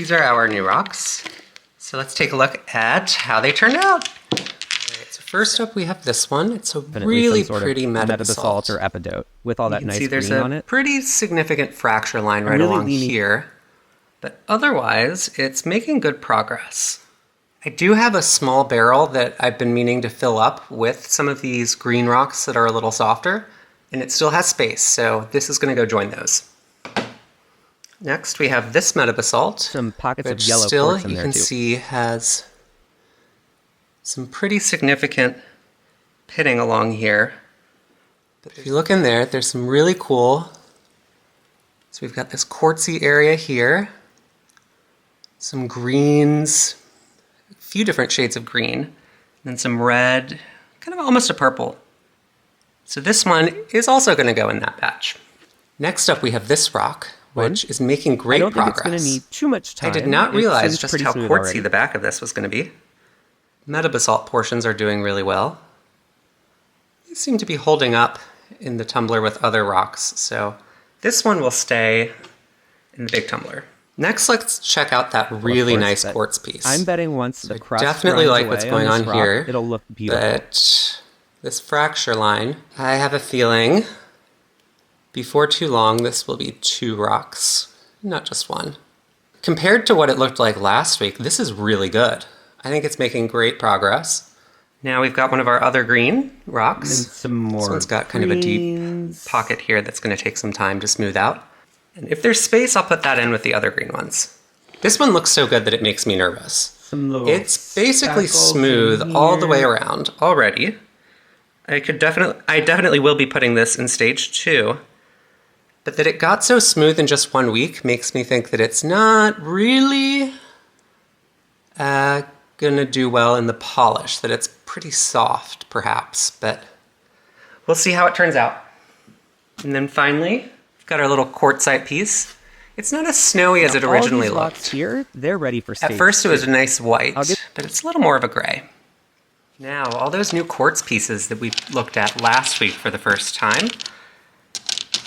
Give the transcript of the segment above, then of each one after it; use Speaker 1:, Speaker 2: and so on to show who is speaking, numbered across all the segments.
Speaker 1: These are our new rocks. So let's take a look at how they turned out. All right, so first up we have this one. It's a really pretty metabasalt
Speaker 2: or epidote with all that nice green on it.
Speaker 1: There's a pretty significant fracture line right along here. But otherwise, it's making good progress. I do have a small barrel that I've been meaning to fill up with some of these green rocks that are a little softer, and it still has space, so this is going to go join those. Next, we have this metabasalt,
Speaker 2: some pockets of
Speaker 1: yellow quartz in there, you can see has some pretty significant pitting along here. But if you look in there, there's some really cool. So we've got this quartzy area here, some greens, a few different shades of green, and then some red, kind of almost a purple. So this one is also going to go in that batch. Next up, we have this rock, which is making great progress.
Speaker 2: I don't think it's going to need too much time.
Speaker 1: I did not realize just how quartzy the back of this was going to be. Metabasalt portions are doing really well. They seem to be holding up in the tumbler with other rocks, so this one will stay in the big tumbler. Next, let's check out that really nice quartz piece.
Speaker 2: I'm betting once the crust
Speaker 1: definitely like what's going on here,
Speaker 2: it'll look beautiful.
Speaker 1: But this fracture line, I have a feeling before too long this will be 2 rocks, not just 1. Compared to what it looked like last week, this is really good. I think it's making great progress. Now we've got one of our other green rocks.
Speaker 2: And some more.
Speaker 1: This one's got kind of a deep pocket here that's going to take some time to smooth out. And if there's space, I'll put that in with the other green ones. This one looks so good that it makes me nervous. It's basically smooth all the way around already. I definitely will be putting this in stage 2. But that it got so smooth in just 1 week makes me think that it's not really gonna do well in the polish, that it's pretty soft perhaps, but we'll see how it turns out. And then finally, we've got our little quartzite piece. It's not as snowy as it originally looked.
Speaker 2: Here, they're ready for stage
Speaker 1: At first
Speaker 2: 2.
Speaker 1: it was a nice white, but it's a little more of a gray. Now, all those new quartz pieces that we looked at last week for the first time,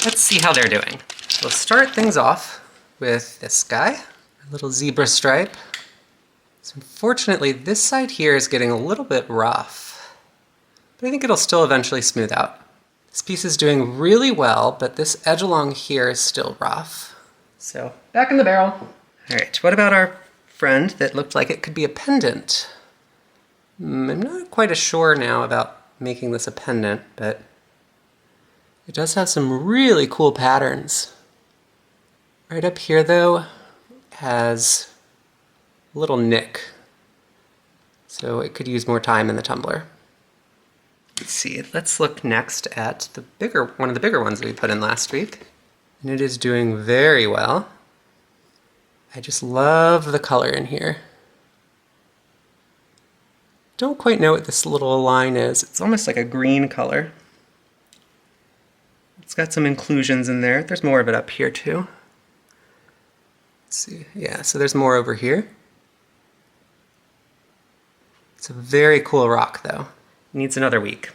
Speaker 1: let's see how they're doing. We'll start things off with this guy, a little zebra stripe. So unfortunately, this side here is getting a little bit rough, but I think it'll still eventually smooth out. This piece is doing really well, but this edge along here is still rough. So back in the barrel. All right, what about our friend that looked like it could be a pendant? I'm not quite as sure now about making this a pendant, but it does have some really cool patterns. Right up here, though, has a little nick, so it could use more time in the tumbler. Let's see, let's look next at one of the bigger ones that we put in last week. And it is doing very well. I just love the color in here. Don't quite know what this little line is. It's almost like a green color. It's got some inclusions in there. There's more of it up here too. Let's see, yeah, so there's more over here. It's a very cool rock though. Needs another week.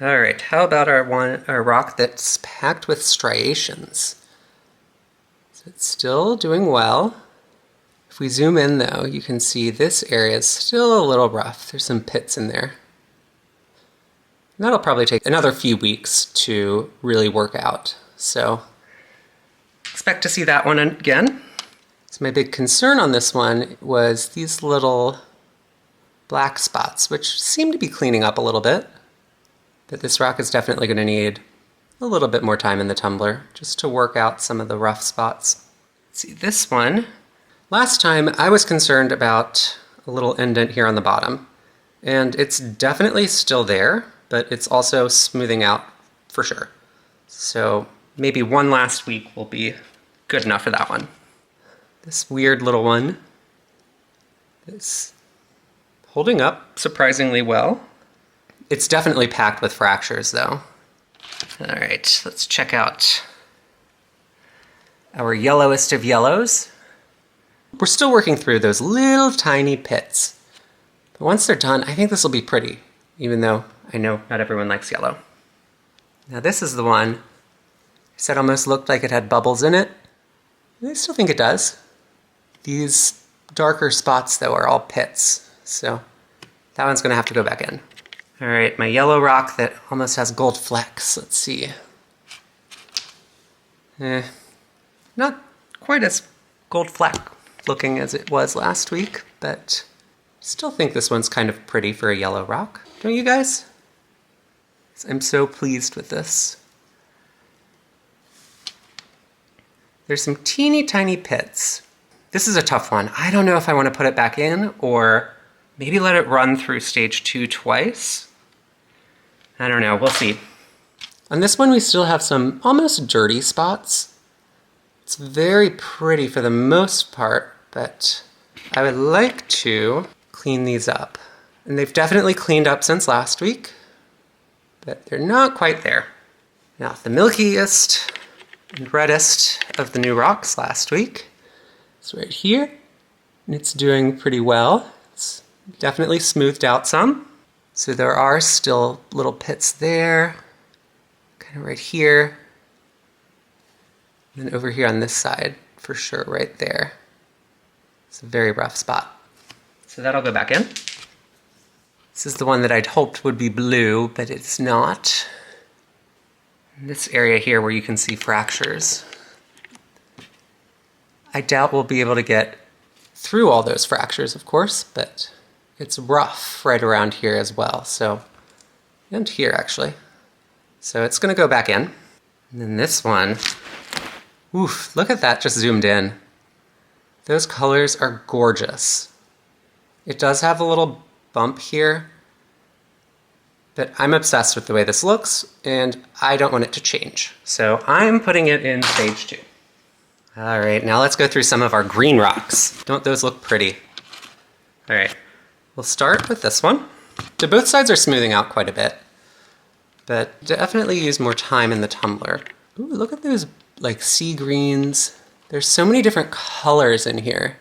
Speaker 1: All right, how about our rock that's packed with striations? So it's still doing well. If we zoom in though, you can see this area is still a little rough. There's some pits in there. And that'll probably take another few weeks to really work out. So expect to see that one again. So my big concern on this one was these little black spots, which seem to be cleaning up a little bit. But this rock is definitely going to need a little bit more time in the tumbler just to work out some of the rough spots. Let's see, this one. Last time I was concerned about a little indent here on the bottom, and it's definitely still there, but it's also smoothing out for sure. So maybe one last week will be good enough for that one. This weird little one is holding up surprisingly well. It's definitely packed with fractures though. All right, let's check out our yellowest of yellows. We're still working through those little tiny pits. But once they're done, I think this will be pretty, even though I know not everyone likes yellow. Now this is the one I said almost looked like it had bubbles in it. And I still think it does. These darker spots, though, are all pits, so that one's gonna have to go back in. All right, my yellow rock that almost has gold flecks. Let's see. Not quite as gold fleck looking as it was last week, but still think this one's kind of pretty for a yellow rock. Don't you guys? I'm so pleased with this. There's some teeny tiny pits. This is a tough one. I don't know if I want to put it back in or maybe let it run through stage 2 twice. I don't know, we'll see. On this one we still have some almost dirty spots. It's very pretty for the most part, but I would like to clean these up. And they've definitely cleaned up since last week, but they're not quite there. Now, the milkiest and reddest of the new rocks last week is right here, and it's doing pretty well. It's definitely smoothed out some. So there are still little pits there, kind of right here, and then over here on this side, for sure, right there. It's a very rough spot. So that'll go back in. This is the one that I'd hoped would be blue, but it's not. And this area here where you can see fractures. I doubt we'll be able to get through all those fractures, of course, but it's rough right around here as well, so, and here actually. So it's gonna go back in. And then this one, oof, look at that just zoomed in. Those colors are gorgeous. It does have a little bump here, but I'm obsessed with the way this looks, and I don't want it to change. So I'm putting it in stage 2. All right, now let's go through some of our green rocks. Don't those look pretty? All right, we'll start with this one. So both sides are smoothing out quite a bit, but definitely use more time in the tumbler. Ooh, look at those like sea greens. There's so many different colors in here.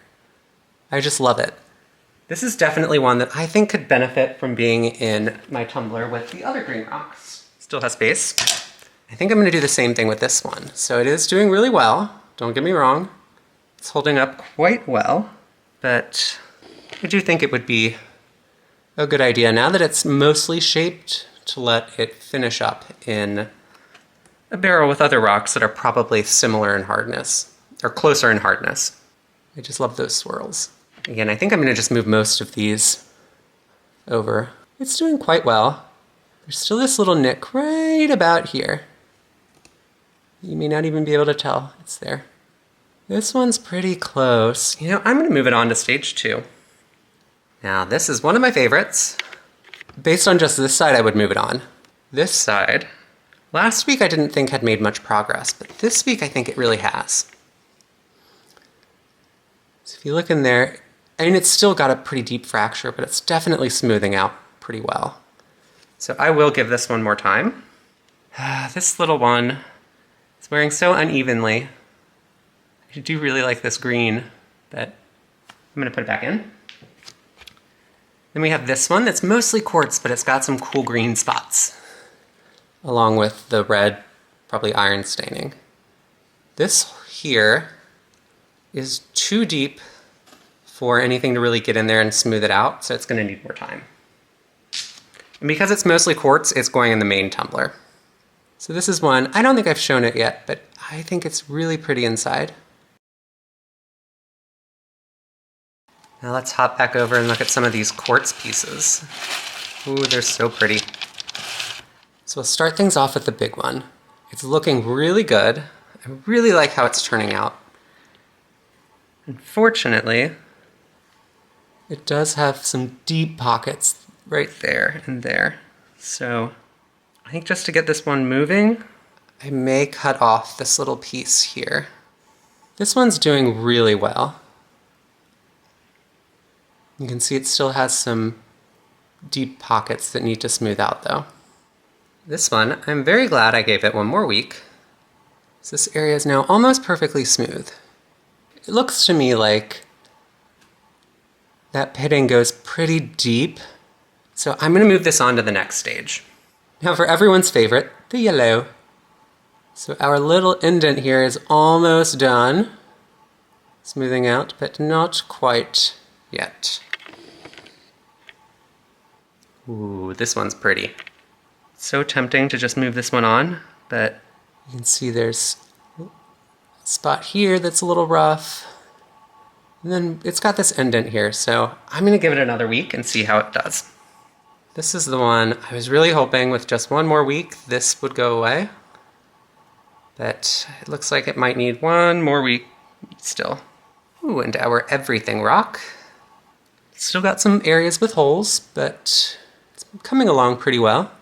Speaker 1: I just love it. This is definitely one that I think could benefit from being in my tumbler with the other green rocks. Still has space. I think I'm gonna do the same thing with this one. So it is doing really well, don't get me wrong. It's holding up quite well, but I do think it would be a good idea now that it's mostly shaped to let it finish up in a barrel with other rocks that are probably similar in hardness, or closer in hardness. I just love those swirls. Again, I think I'm gonna just move most of these over. It's doing quite well. There's still this little nick right about here. You may not even be able to tell it's there. This one's pretty close. You know, I'm gonna move it on to stage 2. Now, this is one of my favorites. Based on just this side, I would move it on. This side, last week I didn't think had made much progress, but this week I think it really has. So if you look in there, I mean, it's still got a pretty deep fracture, but it's definitely smoothing out pretty well. So I will give this one more time. This little one is wearing so unevenly. I do really like this green, but I'm gonna put it back in. Then we have this one that's mostly quartz, but it's got some cool green spots, along with the red, probably iron staining. This here is too deep for anything to really get in there and smooth it out, so it's gonna need more time. And because it's mostly quartz, it's going in the main tumbler. So this is one, I don't think I've shown it yet, but I think it's really pretty inside. Now let's hop back over and look at some of these quartz pieces. Ooh, they're so pretty. So we'll start things off with the big one. It's looking really good. I really like how it's turning out. Unfortunately, it does have some deep pockets right there and there. So I think just to get this one moving, I may cut off this little piece here. This one's doing really well. You can see it still has some deep pockets that need to smooth out though. This one, I'm very glad I gave it one more week. So this area is now almost perfectly smooth. It looks to me like that pitting goes pretty deep. So I'm gonna move this on to the next stage. Now for everyone's favorite, the yellow. So our little indent here is almost done. smoothing out, but not quite yet. Ooh, this one's pretty. So tempting to just move this one on, but you can see there's a spot here that's a little rough. And then it's got this indent here, so I'm gonna give it another week and see how it does. This is the one I was really hoping with just one more week this would go away. But it looks like it might need one more week still. Ooh, and our everything rock. Still got some areas with holes, but it's coming along pretty well.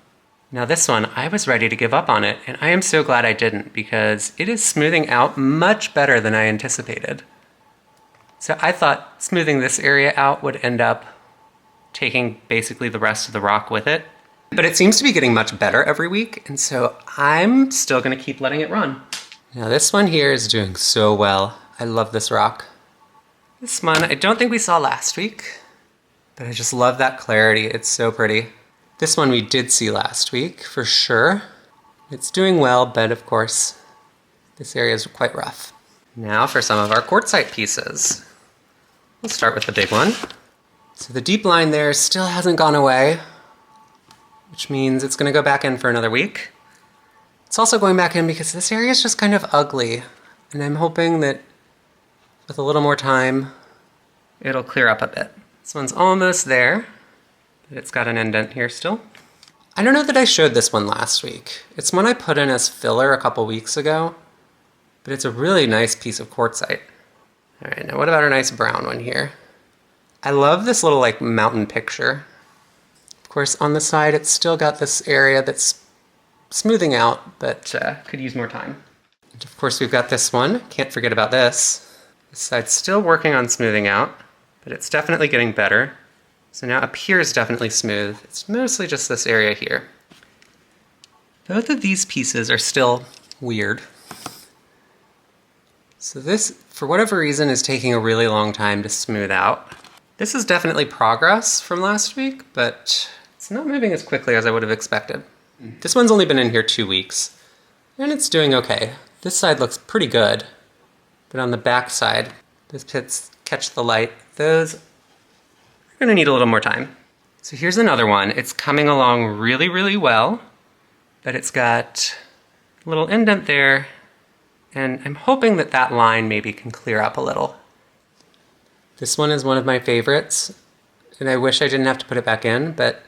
Speaker 1: Now this one, I was ready to give up on it, and I am so glad I didn't because it is smoothing out much better than I anticipated. So I thought smoothing this area out would end up taking basically the rest of the rock with it. But it seems to be getting much better every week, and so I'm still gonna keep letting it run. Now this one here is doing so well. I love this rock. This one I don't think we saw last week, but I just love that clarity. It's so pretty. This one we did see last week, for sure. It's doing well, but of course, this area is quite rough. Now for some of our quartzite pieces. We'll start with the big one. So the deep line there still hasn't gone away, which means it's gonna go back in for another week. It's also going back in because this area is just kind of ugly, and I'm hoping that with a little more time, it'll clear up a bit. This one's almost there, but it's got an indent here still. I don't know that I showed this one last week. It's one I put in as filler a couple weeks ago, but it's a really nice piece of quartzite. All right, now what about our nice brown one here? I love this little like mountain picture. Of course, on the side, it's still got this area that's smoothing out, but could use more time. And of course, we've got this one. Can't forget about this. This side's still working on smoothing out, but it's definitely getting better. So now up here is definitely smooth. It's mostly just this area here. Both of these pieces are still weird. So this, for whatever reason, is taking a really long time to smooth out. This is definitely progress from last week, but it's not moving as quickly as I would have expected. This one's only been in here 2 weeks, and it's doing okay. This side looks pretty good, but on the back side, those pits catch the light. Those are gonna need a little more time. So here's another one. It's coming along really, really well, but it's got a little indent there, and I'm hoping that that line maybe can clear up a little. This one is one of my favorites, and I wish I didn't have to put it back in, but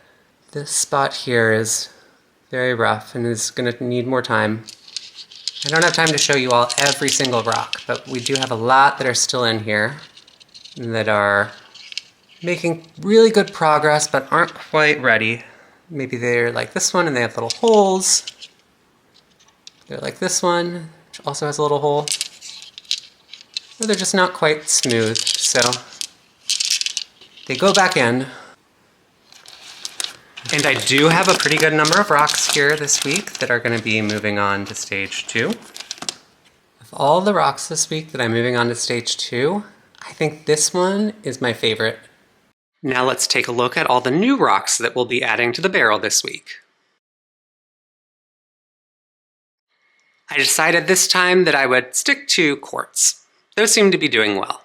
Speaker 1: this spot here is very rough and is gonna need more time. I don't have time to show you all every single rock, but we do have a lot that are still in here that are making really good progress but aren't quite ready. Maybe they're like this one and they have little holes. They're like this one, which also has a little hole. Or they're just not quite smooth, so they go back in. And I do have a pretty good number of rocks here this week that are going to be moving on to stage 2. Of all the rocks this week that I'm moving on to stage 2, I think this one is my favorite. Now let's take a look at all the new rocks that we'll be adding to the barrel this week. I decided this time that I would stick to quartz. Those seem to be doing well.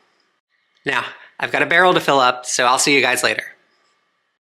Speaker 1: Now, I've got a barrel to fill up, so I'll see you guys later.